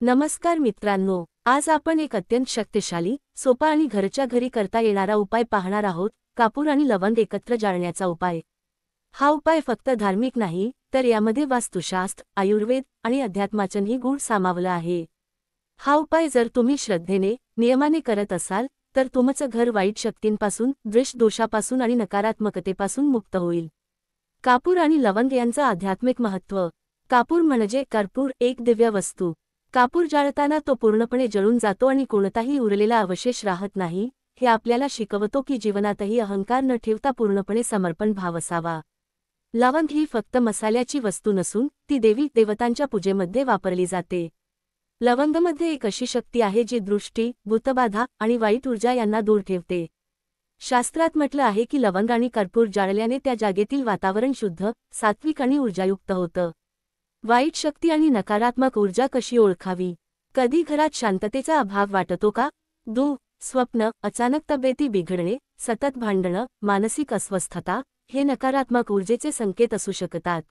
नमस्कार मित्रांनो, आज आपण एक अत्यंत शक्तिशाली, सोपा आणि घरच्या घरी करता येणारा उपाय पाहणार आहोत, कापूर आणि लवंग एकत्र जाळण्याचा उपाय। हा उपाय फक्त धार्मिक नाही, तर यामध्ये वास्तुशास्त्र, आयुर्वेद आणि अध्यात्माचंही गूढ सामावलं आहे। हा उपाय जर तुम्ही श्रद्धेने, नियमाने करत असाल, तर तुमचं घर वाईट शक्तींपासून, दृष्ट दोषापासून आणि नकारात्मकतेपासून मुक्त होईल। कापूर आणि लवंग यांचं आध्यात्मिक महत्त्व। कापूर म्हणजे कर्पूर, एक दिव्य वस्तू। कापूर जाळताना तो पूर्णपणे जळून जातो आणि कोणताही उरलेला अवशेष राहत नाही। हे आपल्याला शिकवतो की जीवनातही अहंकार न ठेवता पूर्णपणे समर्पण भाव असावा। लवंग ही फक्त मसाल्याची वस्तू नसून ती देवी देवतांच्या पूजेमध्ये वापरली जाते। लवंगमध्ये एक अशी शक्ती आहे जी दृष्टी, भूतबाधा आणि वाईट ऊर्जा यांना दूर ठेवते। शास्त्रात म्हटलं आहे की लवंग आणि कर्पूर जाळल्याने त्या जागेतील वातावरण शुद्ध, सात्विक आणि ऊर्जायुक्त होतं। वाईट शक्ती आणि नकारात्मक ऊर्जा कशी ओळखावी? कधी घरात शांततेचा अभाव वाटतो का? स्वप्न, अचानक तब्येती बिघडणे, सतत भांडणं, मानसिक अस्वस्थता हे नकारात्मक ऊर्जेचे संकेत असू शकतात।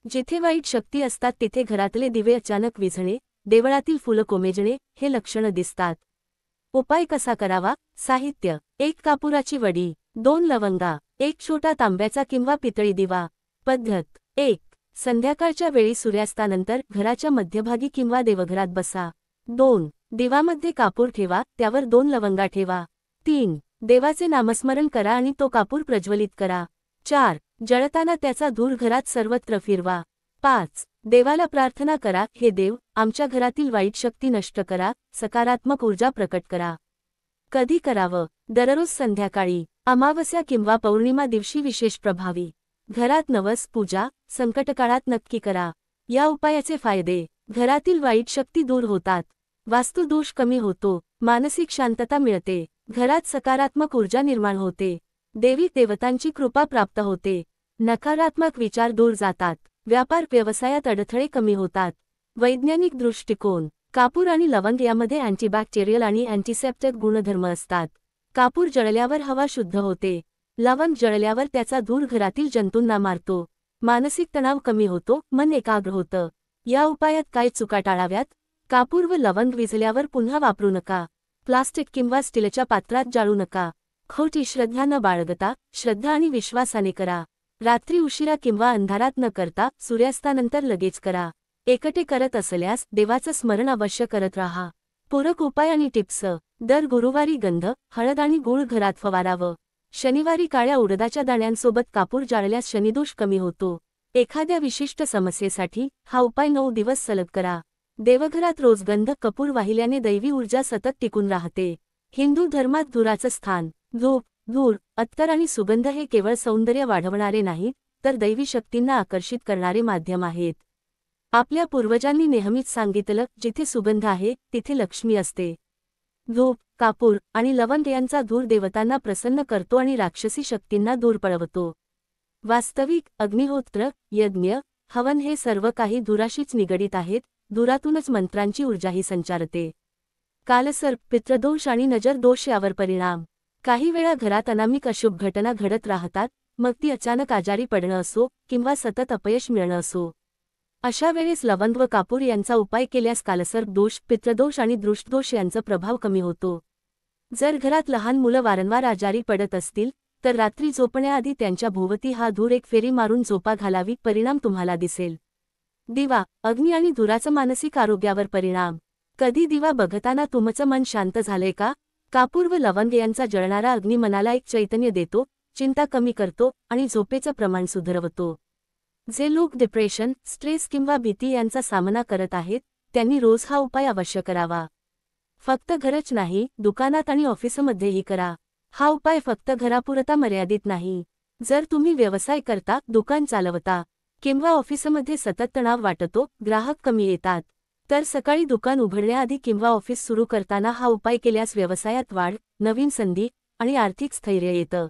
जिथे वाईट शक्ती असतात तिथे घरातले दिवे अचानक विझणे, देवळातील फुलं कोमेजणे हे लक्षणं दिसतात। उपाय कसा करावा? साहित्य: 1 कापुराची वडी, 2 लवंगा, 1 छोटा तांब्याचा किंवा पितळी दिवा। पद्धत: 1. संध्याकाळच्या वेळी सूर्यास्तानंतर घराच्या मध्यभागी किंवा देवघरात बसा। 2. दिवामध्ये कापूर ठेवा, त्यावर 2 लवंगा ठेवा। 3. देवाचे नामस्मरण करा आणि तो कापूर प्रज्वलित करा। 4. जळताना त्याचा धूर घरात सर्वत्र फिरवा। 5. देवाला प्रार्थना करा, हे देव, आमच्या घरातील वाईट शक्ती नष्ट करा, सकारात्मक ऊर्जा प्रकट करा। कधी करावं? दररोज संध्याकाळी, अमावस्या किंवा पौर्णिमा दिवशी विशेष प्रभावी। घरात नवस, पूजा, संकटकाळात नक्की करा। या उपायाचे फायदे: घरातील वाईट शक्ती दूर होतात, वास्तुदोष कमी होतो, मानसिक शांतता मिळते, घरात सकारात्मक ऊर्जा निर्माण होते, देवी देवतांची कृपा प्राप्त होते, नकारात्मक विचार दूर जातात, व्यापार व्यवसायात अडथळे कमी होतात। वैज्ञानिक दृष्टिकोन: कापूर आणि लवंग यामध्ये अँटीबॅक्टेरियल आणि अँटीसेप्टिक गुणधर्म असतात। कापूर जळल्यावर हवा शुद्ध होते, लवंग जळल्यावर त्याचा धूर घरातील जंतूंना मारतो, मानसिक तणाव कमी होतो, मन एकाग्र होतं। या उपायात काय चुका टाळाव्यात? कापूर व लवंग विझल्यावर पुन्हा वापरू नका। प्लास्टिक किंवा स्टीलच्या पात्रात जाळू नका। खोटी श्रद्धा न बाळगता, श्रद्धा आणि विश्वासाने करा। रात्री उशिरा किंवा अंधारात न करता सूर्यास्तानंतर लगेच करा। एकटे करत असल्यास देवाचं स्मरण अवश्य करत राहा। पूरक उपाय आणि टिप्स: दर गुरुवारी गंध, हळद आणि गूळ घरात फवारावं। शनिवारी काळ्या उडदाच्या दाण्यांसोबत कापूर जाळल्यास शनिदोष कमी होतो। एखाद्या विशिष्ट समस्येसाठी हा उपाय 9 दिवस सलग करा। देवघरात रोज गंध, कपूर वाहिल्याने दैवी ऊर्जा सतत टिकून राहते। हिंदू धर्मात धुराचं स्थान: धूप, धूर, अत्तर आणि सुगंध हे केवळ सौंदर्य वाढवणारे नाहीत, तर दैवी शक्तींना आकर्षित करणारे माध्यम आहेत। आपल्या पूर्वजांनी नेहमीच सांगितलं, जिथे सुगंध आहे, तिथे लक्ष्मी असते। धूप, कापूर आणि लवंग यांचा धूर देवतांना प्रसन्न करतो आणि राक्षसी शक्तींना दूर पळवतो। वास्तविक, अग्निहोत्र, यज्ञ, हवन हे सर्व काही धुराशीच निगडीत आहेत, धुरातूनच मंत्रांची ऊर्जाही संचारते। कालसर्प, पितृदोष आणि नजर दोष यावर परिणाम: काही वेळा घरात अनामिक अशुभ घटना घडत राहतात, मग ती अचानक आजारी पडणं असो किंवा सतत अपयश मिळणं असो। अशा वेळेस लवंग व कापूर यांचा उपाय केल्यास कालसर्प दोष, पितृदोष आणि दृष्टदोष यांचा प्रभाव कमी होतो। जर घरात लहान मुलं वारंवार आजारी पडत असतील, तर रात्री झोपण्याआधी त्यांच्या भोवती हा धूर एक फेरी मारून झोपा घालावी, परिणाम तुम्हाला दिसेल। दिवा, अग्नी आणि धुराचा मानसिक आरोग्यावर परिणाम: कधी दिवा बघताना तुमचं मन शांत झालंय का? कापूर व लवंग यांचा जळणारा अग्नी मनाला एक चैतन्य देतो, चिंता कमी करतो आणि झोपेचं प्रमाण सुधारवतो। जे लोक डिप्रेशन, स्ट्रेस किंवा भीती यांचा सामना करत आहेत, त्यांनी रोज हा उपाय अवश्य करावा। फक्त घरच नाही, दुकानात आणि ऑफिसमध्येही करा। हा उपाय फक्त घरापुरता मर्यादित नाही। जर तुम्ही व्यवसाय करता, दुकान चालवता किंवा ऑफिसमध्ये सतत तणाव वाटतो, ग्राहक कमी येतात, तर सकाळी दुकान उघडण्याआधी किंवा ऑफिस सुरू करताना हा उपाय केल्यास व्यवसायात वाढ, नवीन संधी आणि आर्थिक स्थैर्य येतं।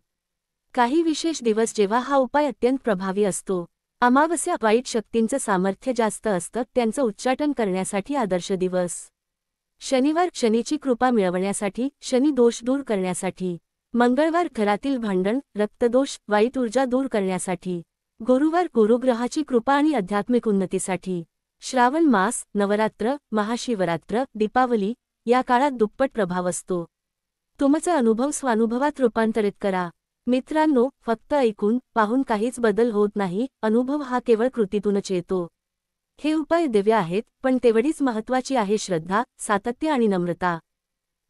काही विशेष दिवस जेव्हा हा उपाय अत्यंत प्रभावी असतो: अमावस्या, वाईट शक्तींचं सामर्थ्य जास्त असतं, त्यांचं उच्चाटन करण्यासाठी आदर्श दिवस। शनिवार, शनीची कृपा मिळवण्यासाठी, शनी दोष दूर करण्यासाठी। मंगळवार, घरातील भांडण, रक्तदोष, वाईट ऊर्जा दूर करण्यासाठी। गुरुवार, गुरुग्रहाची कृपा आणि आध्यात्मिक उन्नतीसाठी। श्रावण मास, नवरात्र, महाशिवरात्र, दीपावली या काळात दुप्पट प्रभाव असतो. तुमचा अनुभव स्वानुभवात रूपांतरित करा. मित्रांनो, फक्त ऐकून पाहून काहीच बदल होत नाही, अनुभव हा केवळ कृतीतूनच येतो. हे उपाय दिव्य आहेत, पण तेवढीच महत्त्वाची आहे श्रद्धा, सातत्य आणि नम्रता.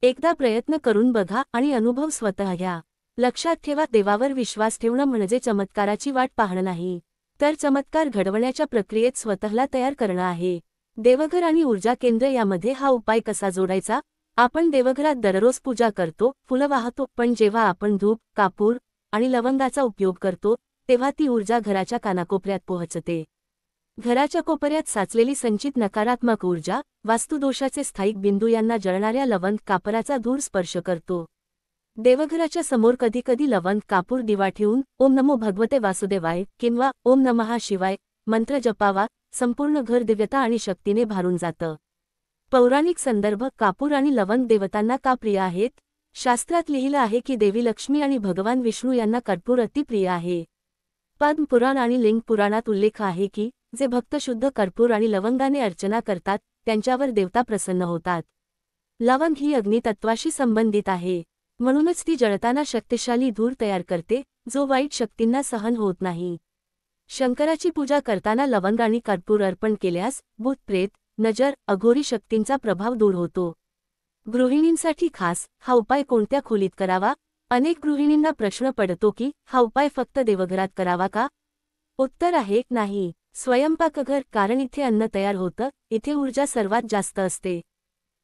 एकदा प्रयत्न करून बघा आणि अनुभव स्वतः घ्या. लक्षात ठेवा, देवावर विश्वास ठेवणं म्हणजे चमत्काराची वाट पाहणं नाही, तर चमत्कार घडवण्याच्या प्रक्रियेत स्वतःला तयार करणं आहे. देवघर आणि ऊर्जा केंद्र यामध्ये हा उपाय कसा जोडायचा? आपण देवघरात दररोज पूजा करतो, फुलं वाहतो, पण जेव्हा आपण धूप, कापूर आणि लवंगाचा उपयोग करतो, तेव्हा ती ऊर्जा घराच्या कानाकोपऱ्यात पोहोचते. घराच्या कोपऱ्यात साचलेली संचित नकारात्मक ऊर्जा, वास्तुदोषाचे स्थायिक बिंदू यांना जळणाऱ्या लवंग कापराचा धूर स्पर्श करतो. देवघराच्या समोर कधीकधी लवंग कापूर दिवा ठेवून ओम नमो भगवते वासुदेवाय किंवा ओम नमः शिवाय मंत्र जपावा. संपूर्ण घर दिव्यता आणि शक्तीने भारून जातं. पौराणिक संदर्भ. कापूर आणि लवंग देवतांना का प्रिय आहेत? शास्त्रात लिहिलं आहे की देवी लक्ष्मी आणि भगवान विष्णू यांना कर्पूर अतिप्रिय आहे. पद्म पुराण आणि लिंग पुराणात उल्लेख आहे की जे भक्त शुद्ध कर्पूर आणि लवंगाने अर्चना करतात त्यांच्यावर देवता प्रसन्न होतात. लवंग ही अग्नितत्वाशी संबंधित आहे, म्हणूनच ती जळताना शक्तिशाली धूर तयार करते, जो वाईट शक्तींना सहन होत नाही. शंकराची पूजा करताना लवंग आणि कर्पूर अर्पण केल्यास भूत प्रेत, नजर, अघोरी शक्तींचा प्रभाव दूर होतो. गृहिणींसाठी खास. हा उपाय कोणत्या खोलीत करावा? अनेक गृहिणींना प्रश्न पडतो की हा उपाय फक्त देवघरात करावा का? उत्तर आहे नाही. स्वयंपाकघर, कारण इथे अन्न तयार होतं, इथे ऊर्जा सर्वात जास्त असते.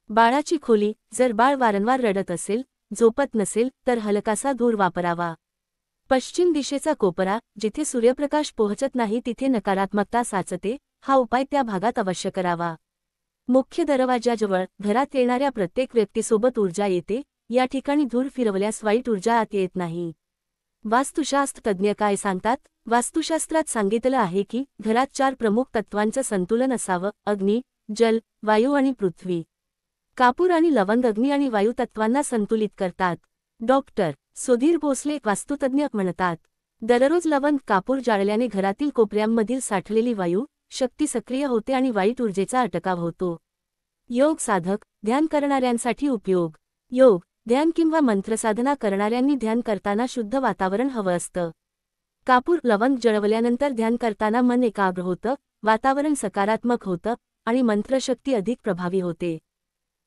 बाळाची खोली. जर बाळ वारंवार रडत असेल, झोपत नसेल, तर हलकासा धूर वापरावा. पश्चिम दिशेचा कोपरा, जिथे सूर्यप्रकाश पोहोचत नाही तिथे नकारात्मकता साचते, हा उपाय त्या भागात अवश्य करावा. मुख्य दरवाजाजवळ. घरात येणाऱ्या प्रत्येक व्यक्तीसोबत ऊर्जा येते, या ठिकाणी धूर फिरवल्यास वाईट ऊर्जा आत येत नाही. वास्तुशास्त्र तज्ज्ञ काय सांगतात? वास्तुशास्त्रात सांगितलं आहे की घरात 4 प्रमुख तत्वांचं संतुलन असावं: अग्नी, जल, वायू आणि पृथ्वी. कापूर आणि लवंग अग्नी आणि वायू तत्वांना संतुलित करतात. डॉक्टर सुधीर भोसले, वास्तुतज्ञ, म्हणतात, दररोज लवंग कापूर जाळल्याने घरातील कोपऱ्यांमधील साठलेली वायू शक्ती सक्रिय होते आणि वाईट ऊर्जेचा अटकाव होतो. योग साधक. ध्यान करणाऱ्यांसाठी उपयोग. योग, ध्यान किंवा मंत्रसाधना करणाऱ्यांनी ध्यान करताना शुद्ध वातावरण हवं असतं. कापूर, लवंग जळवल्यानंतर ध्यान करताना मन एकाग्र होतं, वातावरण सकारात्मक होतं आणि मंत्रशक्ती अधिक प्रभावी होते.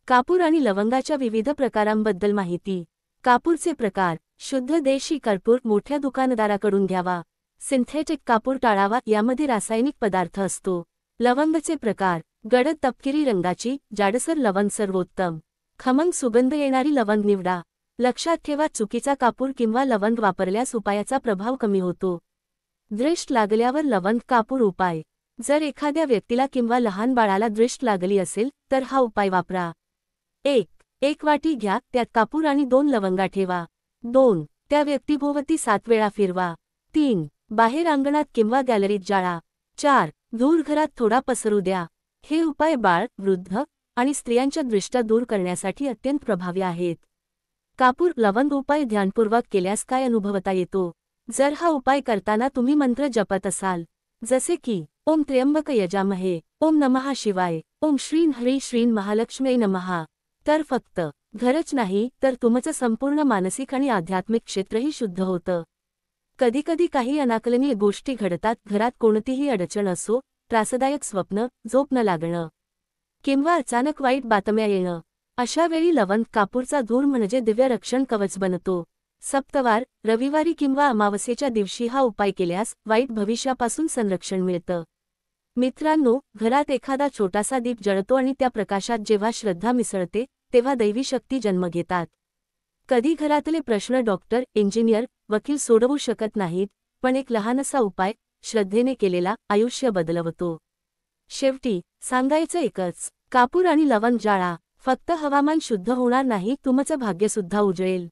कापूर आणि लवंगाच्या विविध प्रकारांबद्दल माहिती. कापूरचे प्रकार. शुद्ध देशी कर्पूर मोठ्या दुकानदाराकडून घ्यावा. सिंथेटिक कापूर टाळावा, यामध्ये रासायनिक पदार्थ असतो. लवंगचे प्रकार. गडद तपकिरी रंगाची, जाडसर लवंग सर्वोत्तम. खमंग सुगंध येणारी लवंग निवडा. लक्षात ठेवा, चुकीचा कापूर किंवा लवंग वापरल्यास उपायाचा प्रभाव कमी होतो. दृष्ट लागल्यावर लवंग कापूर उपाय. जर एखाद्या व्यक्तीला किंवा लहान बाळाला दृष्ट लागली असेल तर हा उपाय वापरा. 1 वाटी घ्या, त्यात कापूर आणि 2 लवंगा ठेवा. 2 त्या व्यक्तीभोवती 7 वेळा फिरवा. 3 बाहेर अंगणात किंवा गॅलरीत जाळा. 4 धूर घरात थोडा पसरू द्या. हे उपाय बाळ, वृद्ध आणि स्त्रियांच्या दृष्टी दूर करण्यासाठी अत्यंत प्रभावी आहेत. कापूर लवंग उपाय ध्यानपूर्वक केल्यास काय अनुभवता येतो? जर हा उपाय करताना तुम्ही मंत्र जपत असाल, जसे की ओम त्र्यंबक यजामहे, ओम नमः शिवाय, ओम श्रीं हरी श्रीं महालक्ष्मी नमः, तर फक्त घरच नाही तर तुमचं संपूर्ण मानसिक आणि आध्यात्मिक क्षेत्रही शुद्ध होतं. कधीकधी काही अनाकलनीय गोष्टी घडतात. घरात कोणतीही अडचण असो, त्रासदायक स्वप्न, झोप न लागणं किंवा अचानक वाईट बातम्या येणं, अशा वेळी लवंग कापूरचा धूर म्हणजे दिव्य रक्षण कवच बनतो. सप्तवार, रविवारी किंवा अमावस्येच्या दिवशी हा उपाय केल्यास वाईट भविष्यापासून संरक्षण मिळतं. मित्रांनो, घरात एखादा छोटासा दीप जळतो आणि त्या प्रकाशात जेव्हा श्रद्धा मिसळते तेव्हा दैवी शक्ती जन्म घेतात. कधी घरातले प्रश्न डॉक्टर, इंजिनियर, वकील सोडवू शकत नाहीत, पण एक लहानसा उपाय श्रद्धेने केलेला आयुष्य बदलवतो. शेवटी सांगायचं एकच: कापूर आणि लवंग जाळा. फक्त हवामान शुद्ध होणार नाही, तुमचं भाग्यसुद्धा उजळेल.